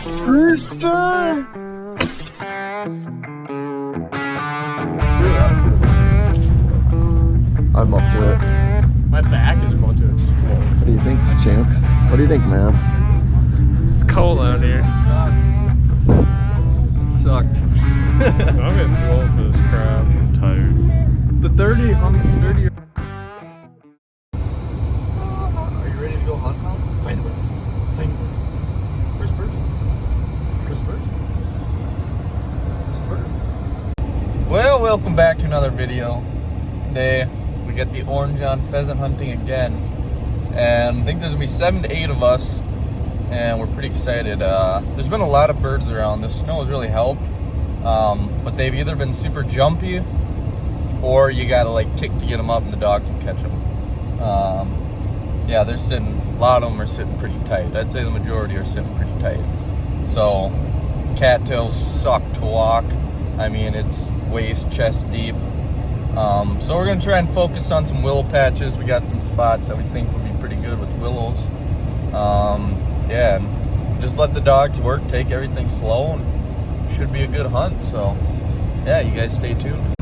Rooster! I'm up to it. My back is about to explode. What do you think, champ? What do you think, man? It's cold out here. It sucked. I'm getting too old for this crap. I'm tired. The 30. Are you ready to go hunt now? Find a bird. Find a bird. Where's bird? Where's bird? Where's bird? Well, welcome back to another video. Today we get the orange on pheasant hunting again, and I think there's gonna be 7 to 8 of us, and we're pretty excited. There's been a lot of birds around. The snow has really helped, but they've either been super jumpy, or you gotta like kick to get them up, and the dogs will catch them. Yeah, they're sitting. A lot of them are sitting pretty tight. I'd say the majority are sitting pretty tight. So cattails suck to walk. I mean, it's waist, chest deep. So we're gonna try and focus on some willow patches. We got some spots that we think would be pretty good with willows. Yeah, and just let the dogs work, take everything slow, and should be a good hunt. So yeah, you guys stay tuned.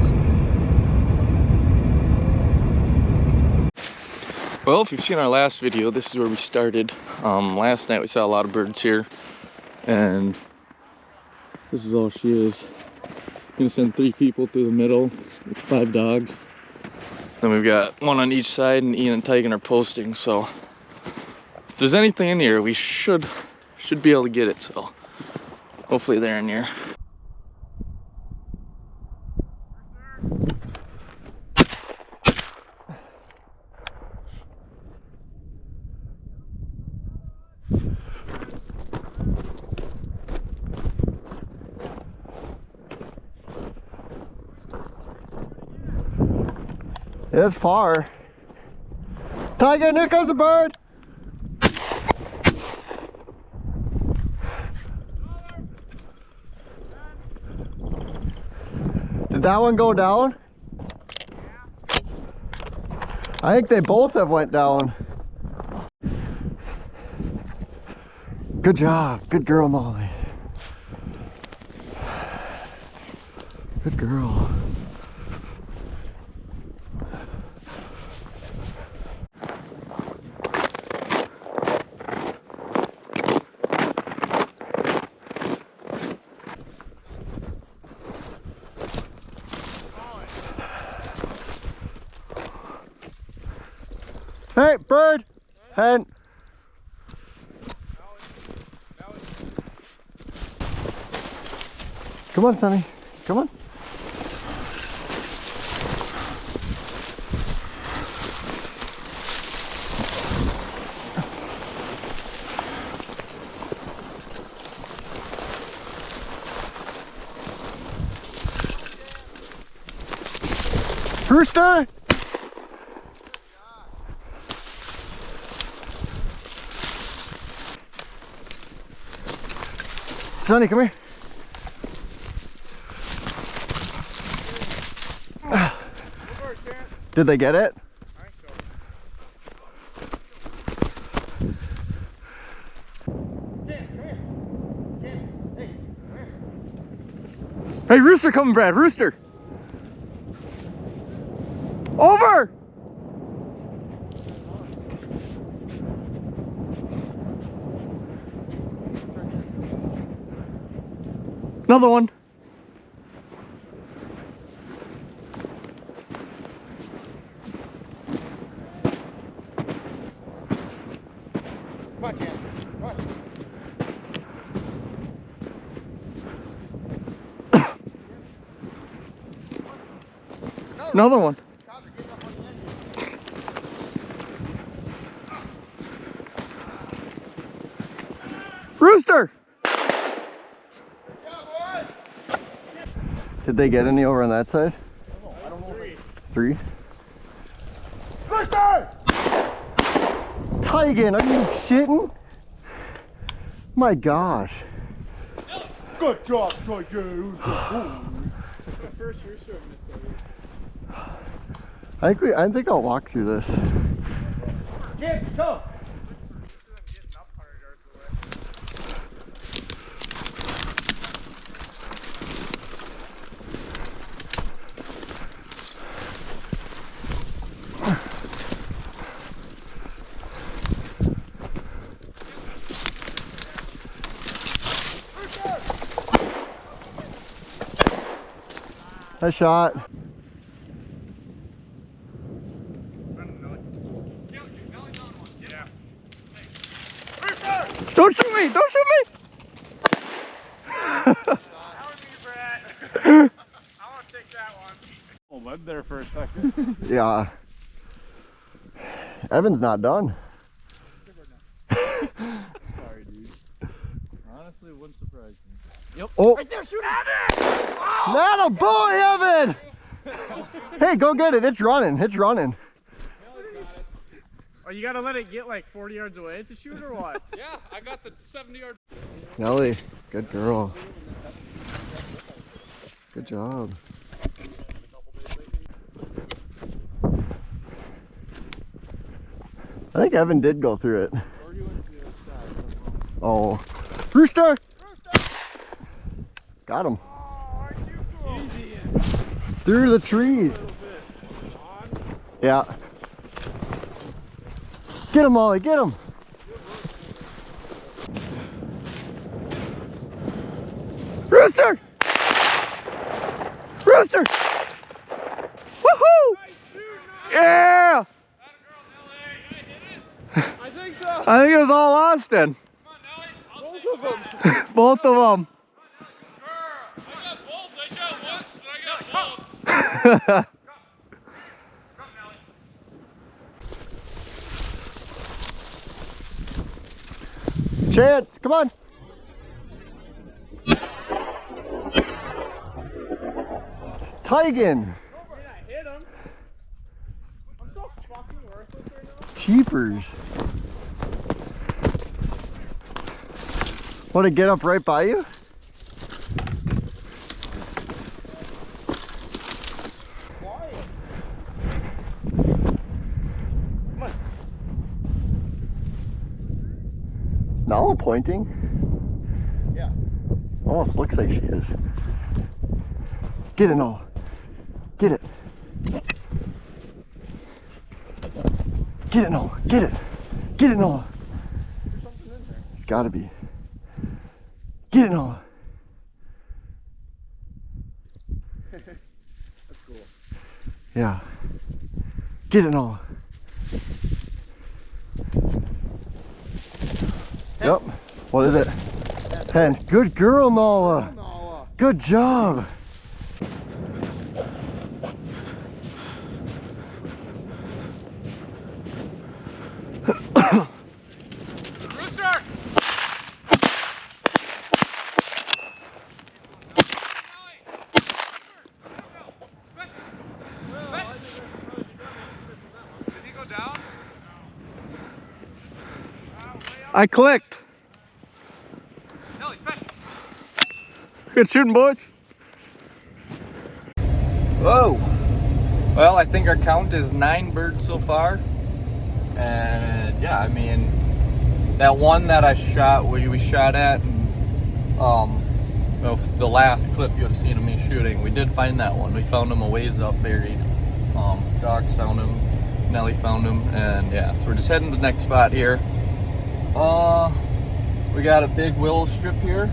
Well, if you've seen our last video, this is where we started. Last night we saw a lot of birds here, and this is all she is. Gonna send 3 people through the middle with 5 dogs. Then we've got 1 on each side, and Ian and Tygan are posting. So if there's anything in here, we should be able to get it. So hopefully they're in here. It's far. Tiger, here comes a bird. Did that one go down? I think they both have went down. Good job. Good girl, Molly. Good girl. Hey, bird! Hen! Come on, Sonny. Come on. Rooster! Sonny, come here. Did they get it? I think so. Hey, rooster coming, Brad. Rooster. Over. Another one. Watch it. Watch it. Another one. Rooster! Did they get any over on that side? I don't know. 3? Rooster! Tygan, are you shitting? My gosh. Good job, Tygan. The first rooster I missed. I think I'll walk through this. Kids, go! Nice shot. Don't shoot me! Don't shoot me! I want to take that one. Oh, led there for a second. Yeah. Evan's not done. Sorry, dude. Honestly, it wouldn't surprise me. Yep. Oh. Right there, shoot it! Not a boy, Evan! Hey, go get it. It's running. It's running. Oh, you gotta let it get like 40 yards away to shoot or what? Yeah, I got the 70-yard. Nelly, good girl. Good job. I think Evan did go through it. Oh. Rooster! Got him. Through the trees. Yeah. Get him, Molly, get him. Rooster! Rooster! Woohoo! Yeah! I think so. I think it was all Austin. Both of them. Both of them. I got both. I shot once, but I got both. Chance, come on. Tigan. I hit him. I'm so fucking worthless right now. Cheapers. Want to get up right by you? Nala pointing? Yeah. Almost looks like she is. Get it, Nala. Get it. Get it, Nala. Get it. Get it, Nala. There's something in there. It's gotta be. Get it, Nala. That's cool. Yeah. Get it, Nala. Yep. What is it? 10. Good girl, Nala. Nala. Good job. Rooster! Did he go down? I clicked. Nelly, fetch. Good shooting, boys. Whoa. Well, I think our count is 9 birds so far. And yeah, I mean, that one that I shot, we shot at, well, the last clip you would have seen of me shooting, we did find that one. We found him a ways up buried. Dogs found him, Nelly found him, and yeah, so we're just heading to the next spot here. We got a big willow strip here,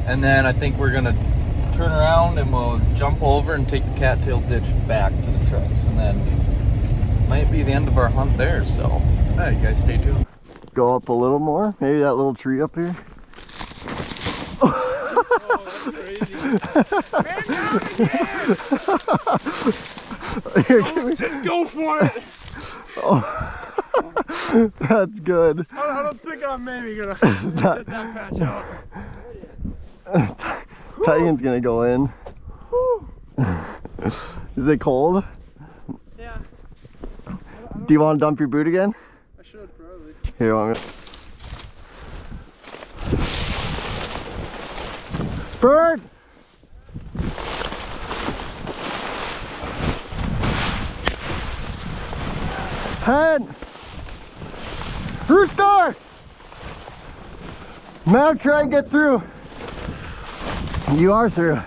and then I think we're gonna turn around and we'll jump over and take the cattail ditch back to the trucks, and then might be the end of our hunt there. So hey, you guys stay tuned. Go up a little more. Maybe that little tree up here. Oh, that's crazy. Man down again! Here, give me- Just go for it! Oh. That's good. I don't think I'm maybe gonna sit that patch out. Titan's gonna go in. Is it cold? Yeah, Do you want to dump your boot again? I should probably. Here, want me? Bird! Hen! Rooster! Now try and get through. You are through.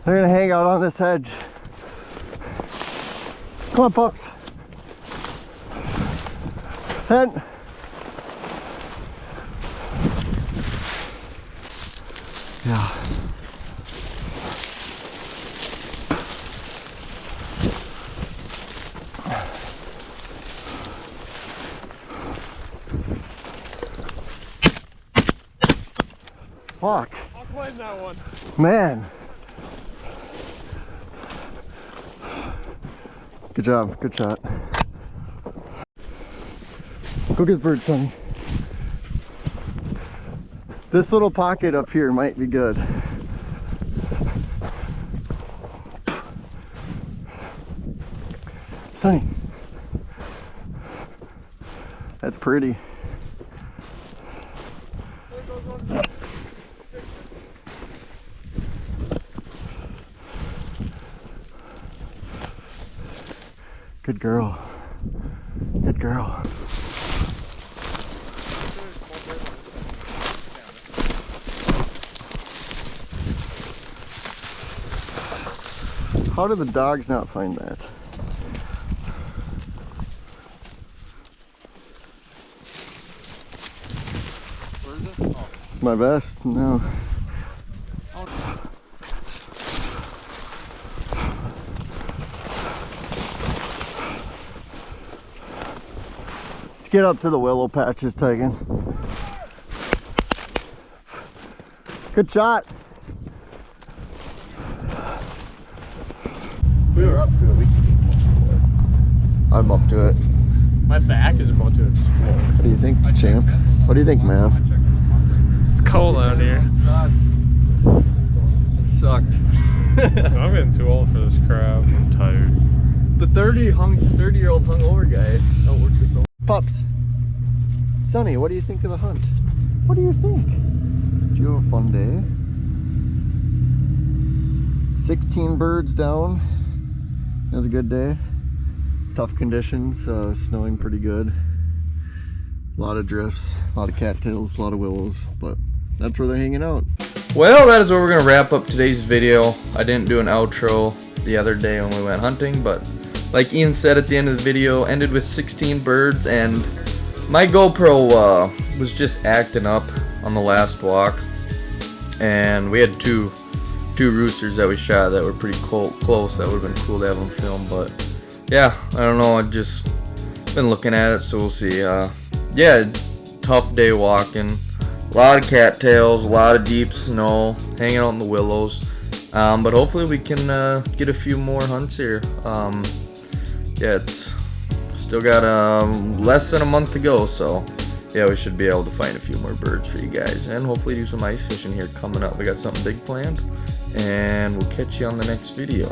They're gonna hang out on this edge. Come on, pups. Hen. Yeah. Fuck. I'll claim that one. Man. Good job. Good shot. Go get the bird, Sonny. This little pocket up here might be good. Sonny. That's pretty. Good girl. Good girl. How did the dogs not find that? Where is this? Oh. My best? No. Let's get up to the willow patches, Tegan. Good shot. We were up to it. I'm up to it. My back is about to explode. What do you think, champ? What do you think, Mav? It's cold out here. It sucked. I'm getting too old for this crap. I'm tired. The 30-year-old hungover guy outworks his own. Pups. Sonny, what do you think of the hunt? What do you think? Did you have a fun day? 16 birds down. It was a good day. Tough conditions, snowing pretty good. A lot of drifts, a lot of cattails, a lot of willows, but that's where they're hanging out. Well, that is where we're going to wrap up today's video. I didn't do an outro the other day when we went hunting, but like Ian said at the end of the video, ended with 16 birds, and my GoPro was just acting up on the last walk, and we had two roosters that we shot that were pretty close. That would have been cool to have them filmed, but yeah, I don't know. I've just been looking at it, so we'll see. Yeah, tough day walking. A lot of cattails, a lot of deep snow, hanging out in the willows. But hopefully we can get a few more hunts here. Yeah, it's still got less than a month to go, so yeah, we should be able to find a few more birds for you guys, and hopefully do some ice fishing here coming up. We got something big planned, and we'll catch you on the next video.